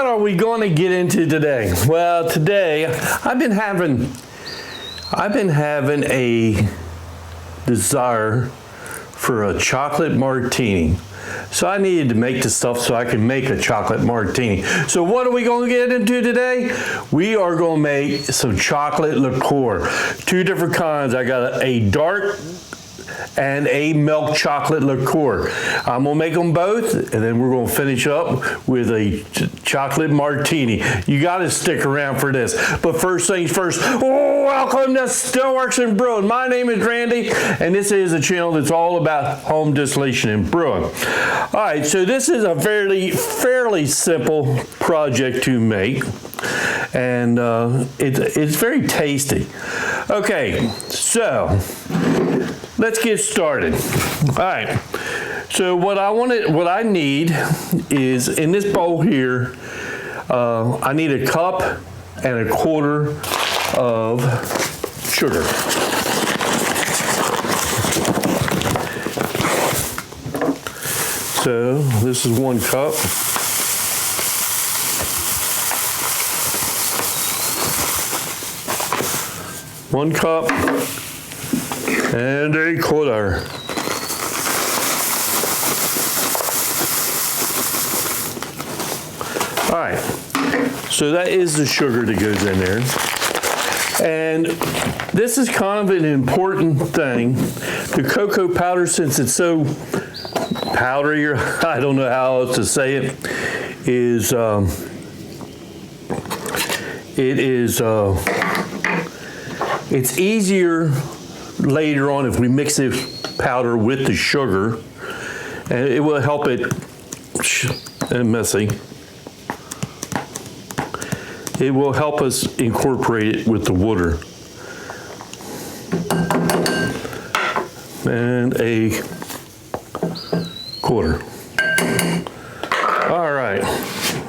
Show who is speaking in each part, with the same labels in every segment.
Speaker 1: are we going to get into today? Well, today I've been having a desire for a chocolate martini. So I needed to make the stuff so I can make a chocolate martini. So what are we going to get into today? We are going to make some chocolate liqueur. Two different kinds. I got a dark and a milk chocolate liqueur. I'm gonna make them both, and then we're gonna finish up with a chocolate martini. You gotta stick around for this. But first things first, welcome to Still Works in Brewing. My name is Randy, and this is a channel that's all about home distillation and brewing. All right, so this is a fairly simple project to make, and it's very tasty. Okay, so let's get started. All right. So what I need is in this bowl here. I need a cup and a quarter of sugar. So this is 1 cup. One cup and a quarter. All right, so that is the sugar that goes in there. And this is kind of an important thing. The cocoa powder, since it's so powdery, or I don't know how else to say it, it's easier later on if we mix this powder with the sugar, and it will help it messy. It will help us incorporate it with the water. And a quarter. All right,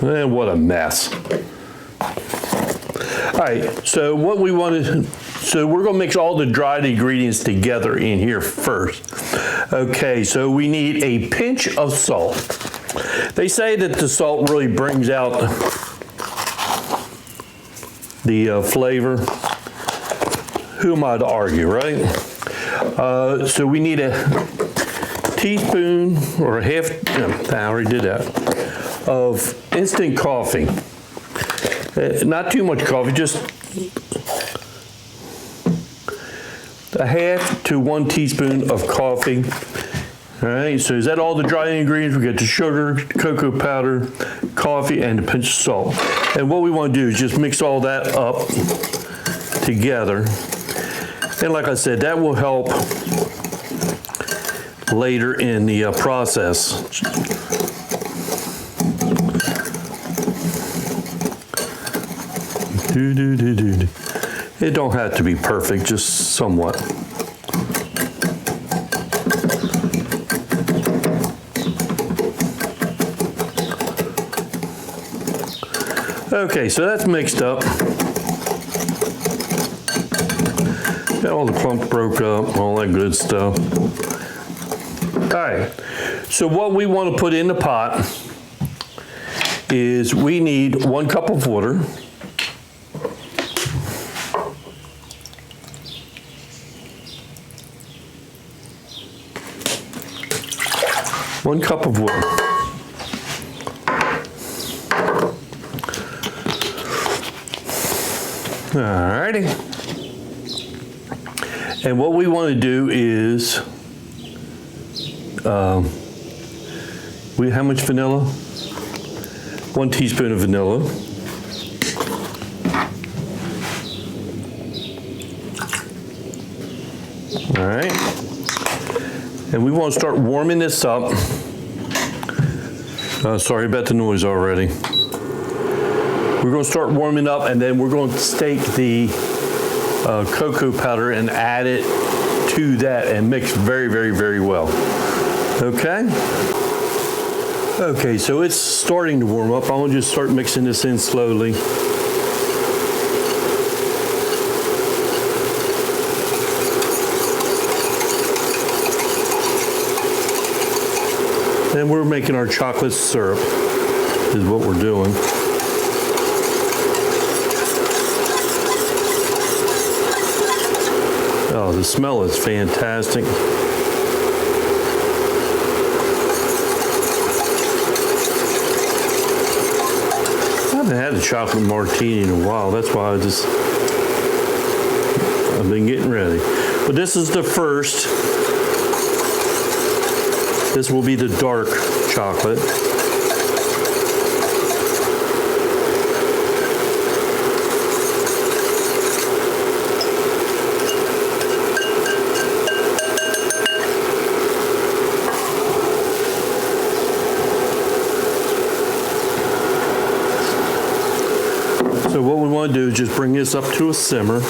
Speaker 1: and what a mess. All right, so what we want to, so we're going to mix all the dried ingredients together in here first. Okay, so we need a pinch of salt. They say that the salt really brings out the flavor. Who am I to argue, right? So we need a teaspoon or a half, I already did that, of instant coffee. Not too much coffee, just a half to 1 teaspoon of coffee. All right, so is that all the dry ingredients? We got the sugar, cocoa powder, coffee, and a pinch of salt. And what we want to do is just mix all that up together. And like I said, that will help later in the process. It don't have to be perfect, just somewhat. Okay, so that's mixed up. Got all the clumps broke up, all that good stuff. All right, so what we want to put in the pot is we need 1 cup of water. One cup of water. Alrighty. And what we want to do is, how much vanilla? 1 teaspoon of vanilla. All right. And we want to start warming this up. Sorry about the noise already. We're going to start warming up, and then we're going to stake the cocoa powder and add it to that and mix very, very, very well. Okay? Okay, so it's starting to warm up. I'm going to just start mixing this in slowly. And we're making our chocolate syrup, is what we're doing. Oh, the smell is fantastic. I haven't had a chocolate martini in a while. That's why I've been getting ready. But this is the first. This will be the dark chocolate. So what we want to do is just bring this up to a simmer.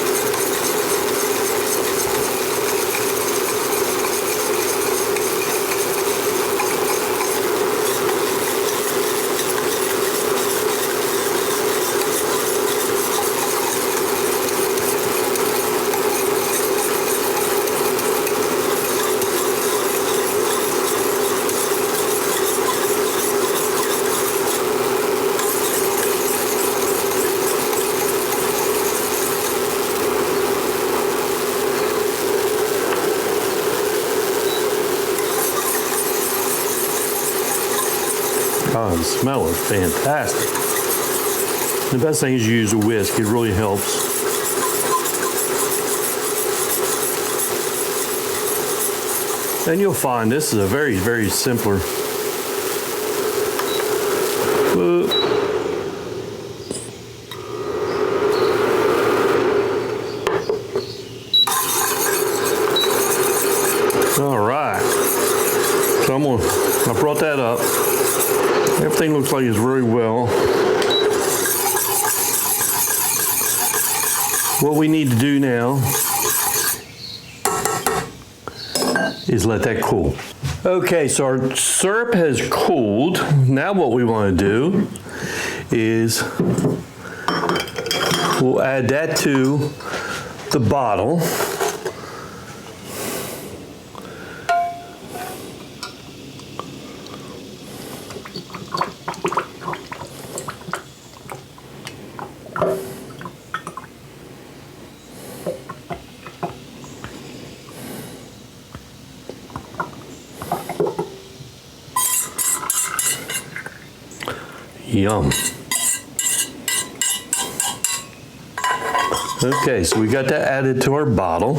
Speaker 1: Oh, the smell is fantastic. The best thing is you use a whisk. It really helps. And you'll find this is a very, very simpler. All right. So I brought that up. Everything looks like it's very well. What we need to do now is let that cool. Okay, so our syrup has cooled. Now what we want to do is we'll add that to the bottle. Yum. Okay, so we got that added to our bottle.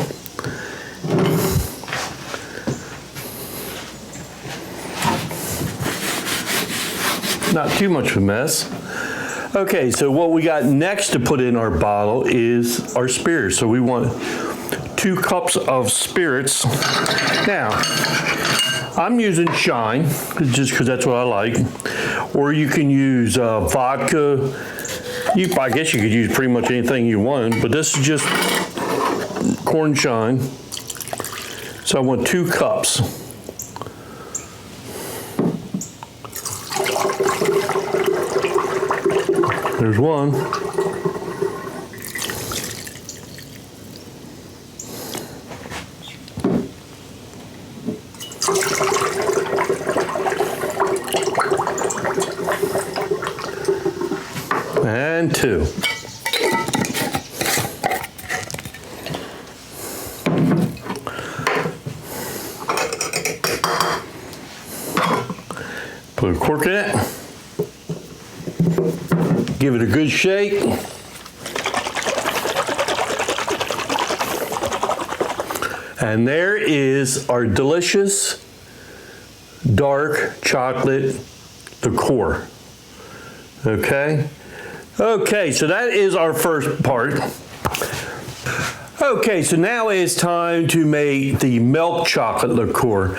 Speaker 1: Not too much of a mess. Okay, so what we got next to put in our bottle is our spirits. So we want 2 cups of spirits. Now, I'm using Shine, just because that's what I like. Or you can use vodka. I guess you could use pretty much anything you want, but this is just corn Shine. So I want 2 cups. There's one. And 2. Put a cork in it. Give it a good shake. And there is our delicious dark chocolate liqueur. Okay? Okay, so that is our first part. Okay, so now it's time to make the milk chocolate liqueur.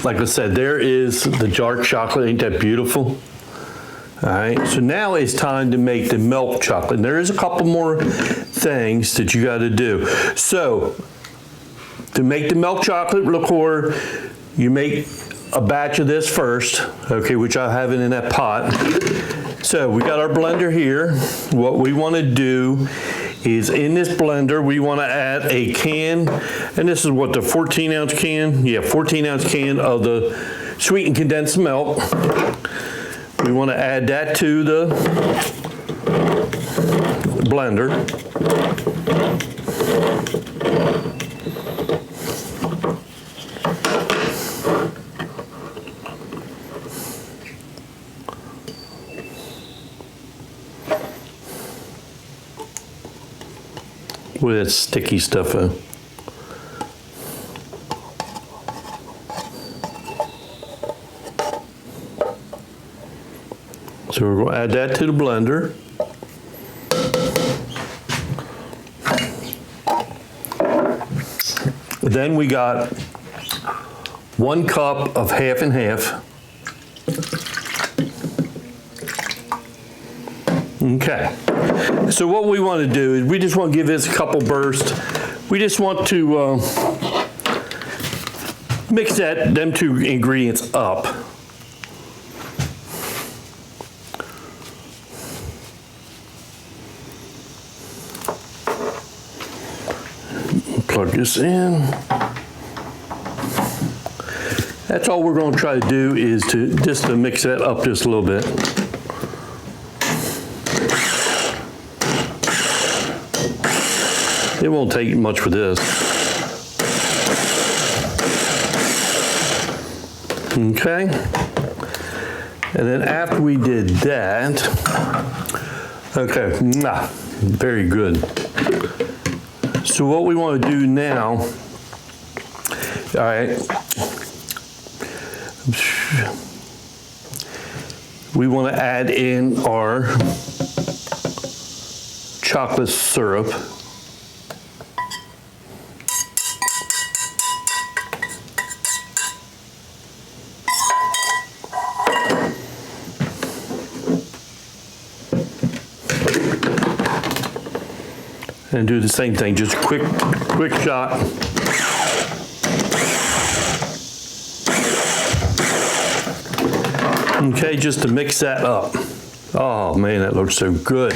Speaker 1: Like I said, there is the dark chocolate. Ain't that beautiful? All right, so now it's time to make the milk chocolate. And there is a couple more things that you got to do. So, to make the milk chocolate liqueur, you make a batch of this first, okay, which I have it in that pot. So we got our blender here. What we want to do is in this blender, we want to add a can, and this is what, the 14-ounce can? Yeah, 14-ounce can of the sweetened condensed milk. We want to add that to the blender. with that sticky stuff out. So we're going to add that to the blender. Then we got 1 cup of half and half. Okay. So what we want to do is we just want to give this a couple bursts. We just want to mix them two ingredients up. Plug this in. That's all we're going to try to do is just to mix that up just a little bit. It won't take much for this. Okay. And then after we did that, okay, very good. So what we want to do now, all right, we want to add in our chocolate syrup. And do the same thing, just quick shot. Okay, just to mix that up. Oh man, that looks so good.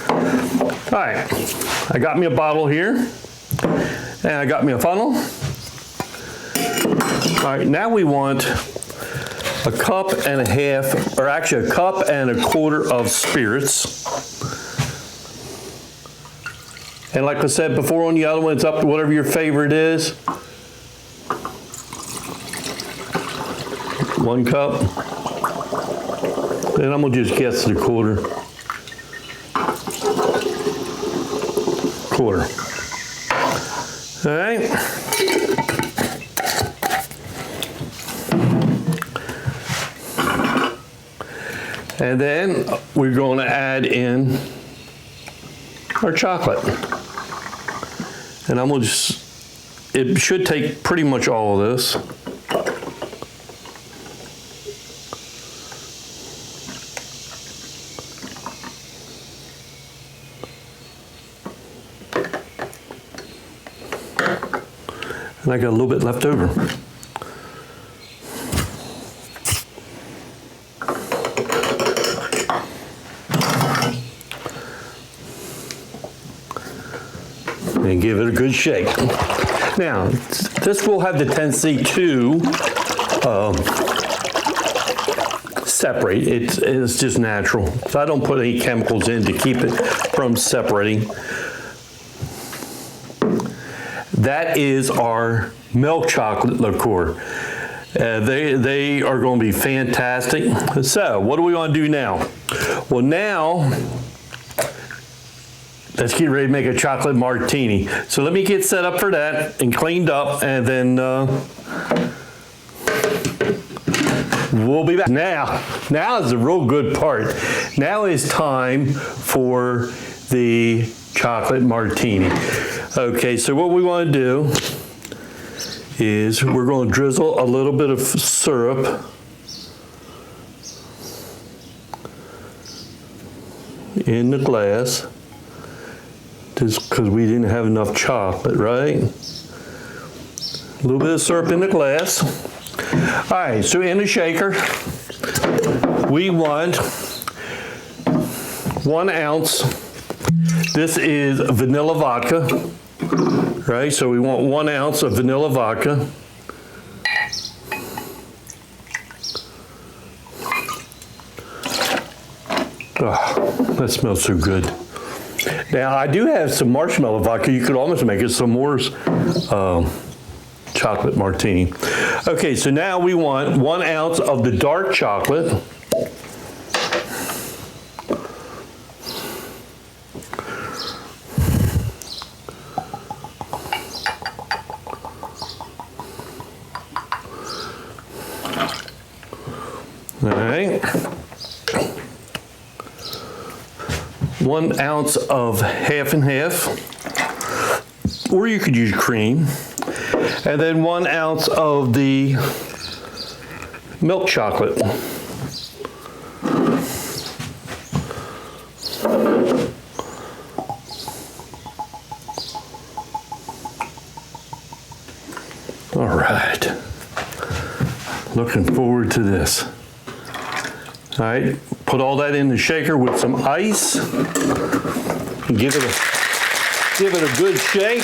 Speaker 1: All right, I got me a bottle here, and I got me a funnel. All right, now we want a cup and a half, or actually a cup and a quarter of spirits. And like I said before on the other one, it's up to whatever your favorite is. 1 cup. Then I'm gonna just guess the quarter. All right. And then we're gonna add in our chocolate. And I'm gonna it should take pretty much all of this. And I got a little bit left over. And give it a good shake. Now, this will have the tendency to separate. It's just natural. So I don't put any chemicals in to keep it from separating. That is our milk chocolate liqueur. They are going to be fantastic. So, what do we want to do now? Well, now, let's get ready to make a chocolate martini. So let me get set up for that and cleaned up, and then we'll be back. Now is the real good part. Now is time for the chocolate martini. Okay, so what we want to do is we're going to drizzle a little bit of syrup in the glass. Just because we didn't have enough chocolate, right? A little bit of syrup in the glass. All right, so in the shaker, we want 1 ounce. This is vanilla vodka, right? So we want 1 ounce of vanilla vodka. Oh, that smells so good. Now, I do have some marshmallow vodka. You could almost make it some more chocolate martini. Okay, so now we want 1 ounce of the dark chocolate. All right. 1 ounce of half and half, or you could use cream, and then 1 ounce of the milk chocolate. All right, looking forward to this. All right, put all that in the shaker with some ice and give it a good shake.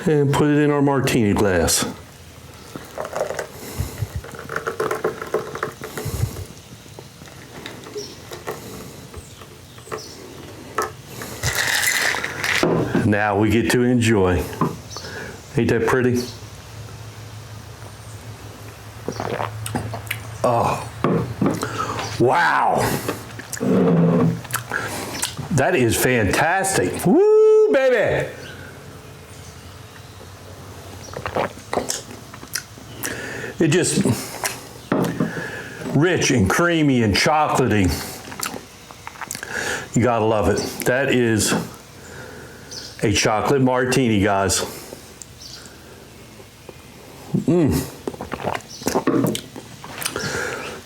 Speaker 1: And put it in our martini glass. Now we get to enjoy. Ain't that pretty? Oh, wow. That is fantastic. Woo, baby. It just rich and creamy and chocolatey. You gotta love it. That is a chocolate martini, guys.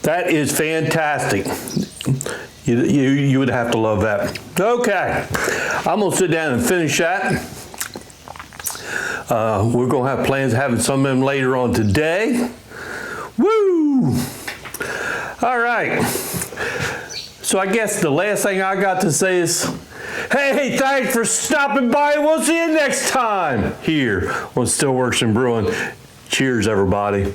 Speaker 1: That is fantastic. You would have to love that. Okay, I'm gonna sit down and finish that. We're gonna have plans of having some of them later on today. Woo! All right. So I guess the last thing I got to say is, hey, thanks for stopping by. We'll see you next time here on Still Works in Brewing. Cheers, everybody.